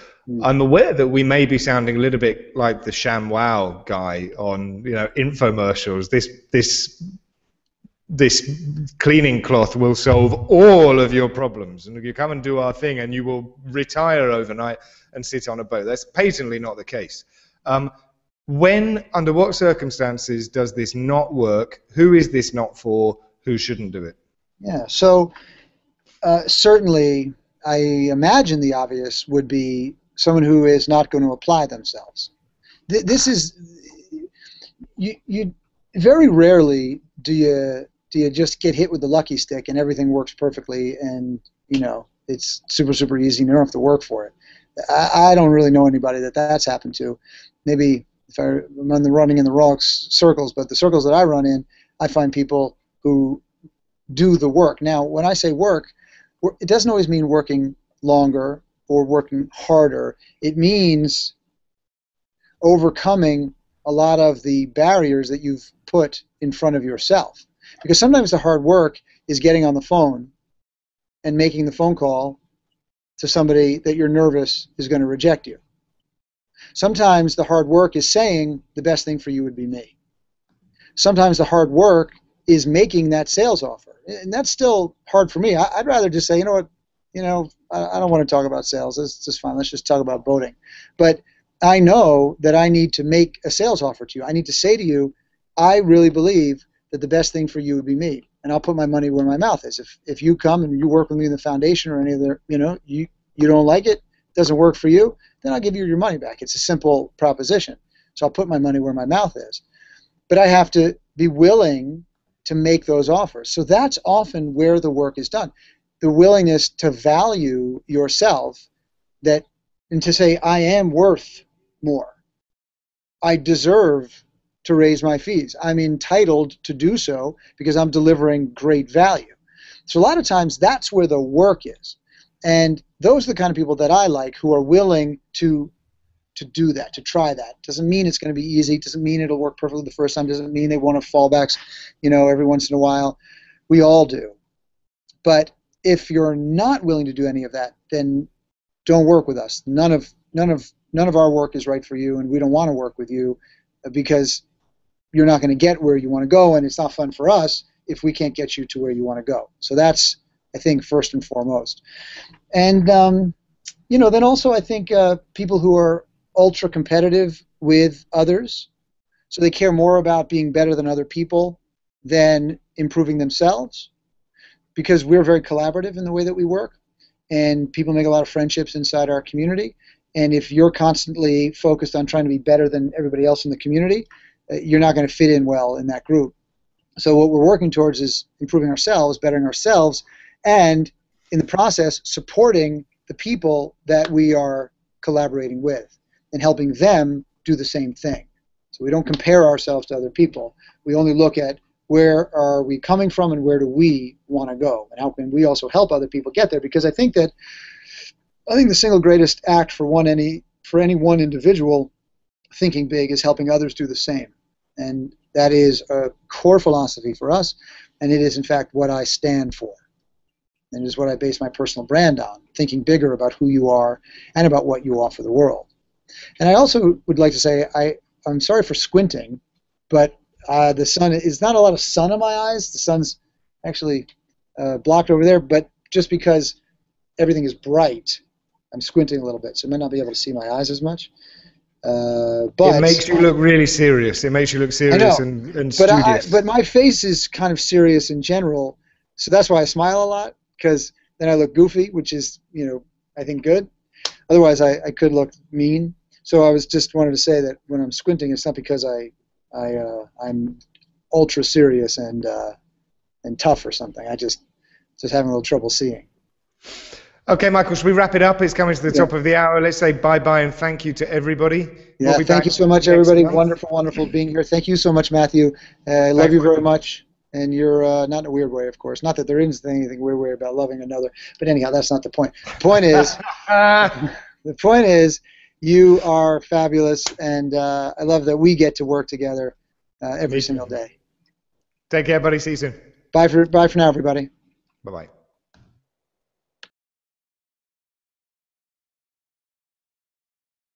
I'm aware that we may be sounding a little bit like the ShamWow guy on, infomercials. This cleaning cloth will solve all of your problems, and you come and do our thing, and you will retire overnight and sit on a boat. That's patently not the case. Under what circumstances does this not work? Who is this not for? Who shouldn't do it? Yeah, so certainly I imagine the obvious would be someone who is not going to apply themselves. This is, you very rarely do you just get hit with the lucky stick and everything works perfectly and, it's super, super easy and you don't have to work for it. I don't really know anybody that's happened to. Maybe if I'm running in the wrong circles, but the circles that I run in, I find people who do the work. Now, when I say work, it doesn't always mean working longer or working harder. It means overcoming a lot of the barriers that you've put in front of yourself. Because sometimes the hard work is getting on the phone and making the phone call to somebody that you're nervous is going to reject you. Sometimes the hard work is saying the best thing for you would be me. Sometimes the hard work is making that sales offer. And that's still hard for me. I'd rather just say, you know what, I don't want to talk about sales. It's just fine. Let's just talk about boating. But I know that I need to make a sales offer to you. I need to say to you, I really believe that the best thing for you would be me. And I'll put my money where my mouth is. If you come and you work with me in the foundation or any other, you don't like it, doesn't work for you, then I'll give you your money back. It's a simple proposition. So I'll put my money where my mouth is. But I have to be willing to make those offers. So that's often where the work is done. The willingness to value yourself and to say, I am worth more. I deserve to raise my fees. I'm entitled to do so because I'm delivering great value. So a lot of times that's where the work is. And those are the kind of people that I like, who are willing to do that, to try that. Doesn't mean it's going to be easy. Doesn't mean it'll work perfectly the first time. Doesn't mean they want to fallbacks, every once in a while. We all do. But if you're not willing to do any of that, then don't work with us. None of our work is right for you, and we don't want to work with you because you're not going to get where you want to go, and it's not fun for us if we can't get you to where you want to go. So that's, I think, first and foremost. And then also I think people who are ultra competitive with others, so they care more about being better than other people than improving themselves, because we're very collaborative in the way that we work, and people make a lot of friendships inside our community. And if you're constantly focused on trying to be better than everybody else in the community, you're not going to fit in well in that group. So what we're working towards is improving ourselves, bettering ourselves, and in the process supporting the people that we are collaborating with and helping them do the same thing. So we don't compare ourselves to other people. We only look at where are we coming from and where do we want to go, and how can we also help other people get there. Because I think the single greatest act for any one individual thinking big is helping others do the same. And that is a core philosophy for us, and it is in fact what I stand for. And it is what I base my personal brand on, thinking bigger about who you are and about what you offer the world. And I also would like to say, I'm sorry for squinting, but the sun is not a lot of sun in my eyes. The sun's actually blocked over there, but just because everything is bright, I'm squinting a little bit, so I might not be able to see my eyes as much. But it makes you look really serious. It makes you look serious and studious. But my face is kind of serious in general, so that's why I smile a lot, because then I look goofy, which is, I think good. Otherwise, I could look mean. So I was just wanted to say that when I'm squinting, it's not because I'm ultra serious and tough or something. I just having a little trouble seeing. Okay, Michael, should we wrap it up? It's coming to the Yeah. top of the hour. Let's say bye-bye and thank you to everybody. Yeah, thank you so much, everybody. Wonderful, wonderful being here. Thank you so much, Matthew. I love you very much. And you're not in a weird way, of course. Not that there isn't anything weird way about loving another. But anyhow, that's not the point. The point is, the point is, you are fabulous, and I love that we get to work together every single day. Take care, buddy. See you soon. Bye for now, everybody. Bye-bye.